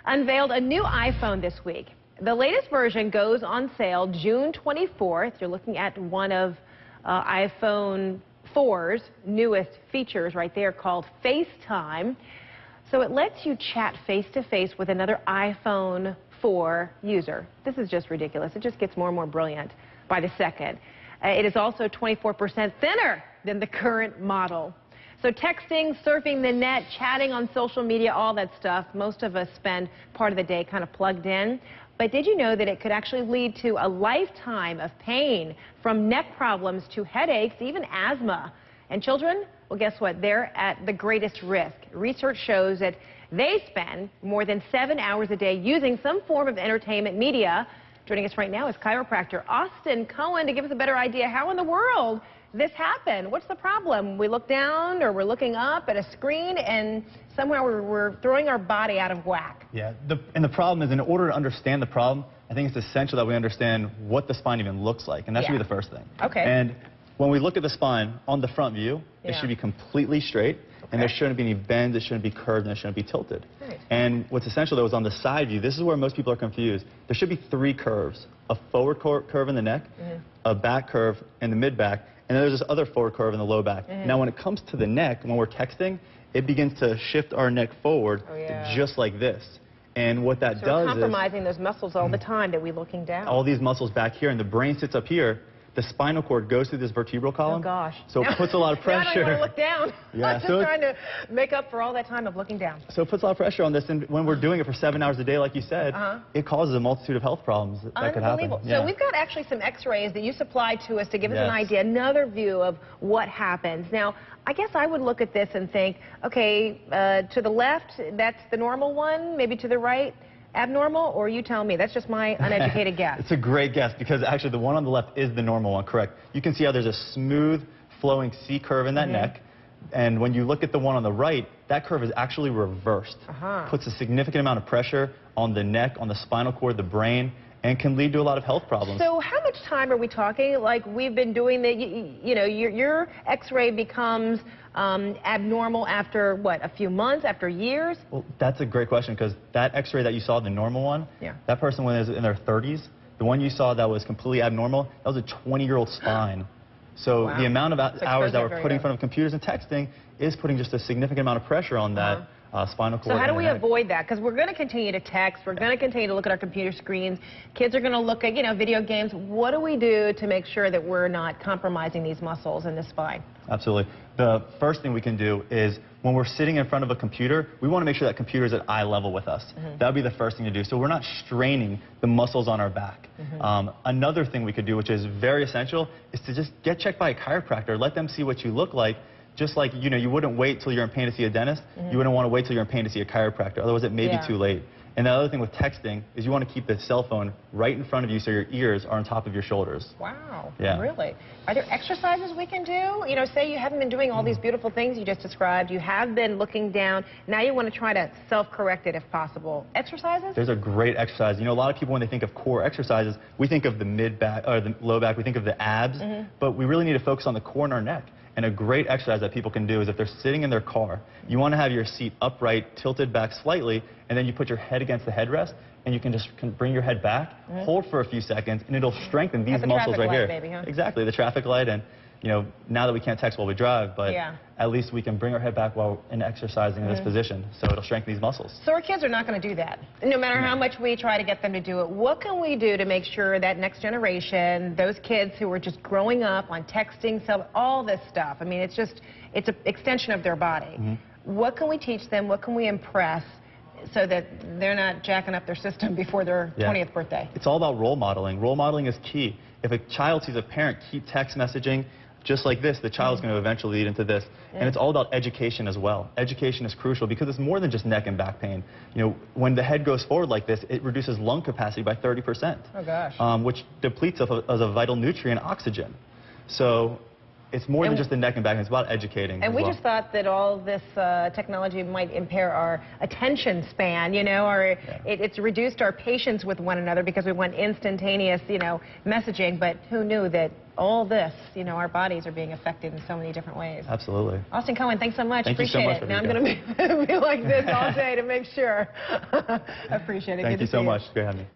unveiled a new iPhone this week. The latest version goes on sale June 24th. You're looking at one of iPhone 4's newest features right there called FaceTime. So it lets you chat face-to-face with another iPhone 4 user. This is just ridiculous. It just gets more and more brilliant by the second. It is also 24% thinner than the current model. So texting, surfing the net, chatting on social media, all that stuff, most of us spend part of the day kind of plugged in. But did you know that it could actually lead to a lifetime of pain, from neck problems to headaches, even asthma? And children, well, guess what? They're at the greatest risk. Research shows that they spend more than 7 hours a day using some form of entertainment media. Joining us right now is chiropractor Cohen to give us a better idea how in the world this happened. What's the problem? We look down or we're looking up at a screen and somehow we're throwing our body out of whack. Yeah, and the problem is, in order to understand the problem, I think it's essential that we understand what the spine even looks like, and that should be the first thing. Okay. And when we look at the spine on the front view, it should be completely straight, and there shouldn't be any bends, it shouldn't be curved, and it shouldn't be tilted. Right. And what's essential, though, is on the side view. This is where most people are confused. There should be 3 curves: a forward curve in the neck, a back curve in the mid-back, and then there's this other forward curve in the low back. Now, when it comes to the neck, when we're texting, it begins to shift our neck forward just like this. And what that does is... we're compromising those muscles all the time that we're looking down. All these muscles back here, and the brain sits up here. The spinal cord goes through this vertebral column. Oh, gosh. So it puts a lot of pressure. I don't even want to look down. Yeah, I'm just trying to make up for all that time of looking down. So it puts a lot of pressure on this, and when we're doing it for 7 hours a day, like you said, it causes a multitude of health problems that could happen. So we've got actually some x-rays that you supplied to us to give us an idea, another view of what happens. Now, I guess I would look at this and think, okay, to the left, that's the normal one, maybe to the right, abnormal, or you tell me? That's just my uneducated guess. It's a great guess, because actually the one on the left is the normal one, correct. You can see how there's a smooth flowing C curve in that neck, and when you look at the one on the right, that curve is actually reversed. Puts a significant amount of pressure on the neck, on the spinal cord, the brain, and can lead to a lot of health problems. So how much time are we talking? Like, we've been doing the, you know, your x-ray becomes abnormal after, what, a few months, after years? Well, that's a great question, because that x-ray that you saw, the normal one, that person when they was in their 30s, the one you saw that was completely abnormal, that was a 20-year-old spine. So the amount of hours that we're putting in front of computers and texting is putting just a significant amount of pressure on that spinal cord. So how do we avoid that? Because we're going to continue to text, we're going to continue to look at our computer screens, kids are going to look at, you know, video games. What do we do to make sure that we're not compromising these muscles in the spine? Absolutely. The first thing we can do is, when we're sitting in front of a computer, we want to make sure that computer is at eye level with us. That would be the first thing to do, so we're not straining the muscles on our back. Another thing we could do, which is very essential, is to just get checked by a chiropractor. Let them see what you look like. Just like, you know, you wouldn't wait till you're in pain to see a dentist, you wouldn't want to wait till you're in pain to see a chiropractor, otherwise it may be too late. And the other thing with texting is you want to keep the cell phone right in front of you so your ears are on top of your shoulders. Wow, really? Are there exercises we can do? You know, say you haven't been doing all these beautiful things you just described, you have been looking down, now you want to try to self-correct it if possible. Exercises? There's a great exercise. You know, a lot of people, when they think of core exercises, we think of the mid-back, or the low back, we think of the abs, but we really need to focus on the core and our neck. And a great exercise that people can do is, if they're sitting in their car, you want to have your seat upright, tilted back slightly, and then you put your head against the headrest, and you can just bring your head back, hold for a few seconds, and it'll strengthen these muscles right here. Baby, huh? Exactly, the traffic light. And you know, now that we can't text while we drive, but at least we can bring our head back while exercising in this position, so it'll strengthen these muscles. So our kids are not going to do that, no matter how much we try to get them to do it. What can we do to make sure that next generation, those kids who are just growing up on texting, all this stuff, I mean, it's an extension of their body. What can we teach them? What can we impress so that they're not jacking up their system before their 20th birthday? It's all about role modeling. Role modeling is key. If a child sees a parent keep text messaging just like this, the child's going to eventually lead into this. And it's all about education as well. Education is crucial, because it's more than just neck and back pain. You know, when the head goes forward like this, it reduces lung capacity by 30%. Oh, gosh. Which depletes us of a vital nutrient, oxygen. So it's more than just the neck and back. It's about educating. And we just thought that all this technology might impair our attention span, you know, or it's reduced our patience with one another because we want instantaneous, you know, messaging. But who knew that all this, you know, our bodies are being affected in so many different ways. Absolutely. Austin Cohen, thanks so much. Thank you so much. Now I'm going to be like this all day to make sure. I appreciate it. Thank you so much. Great having me.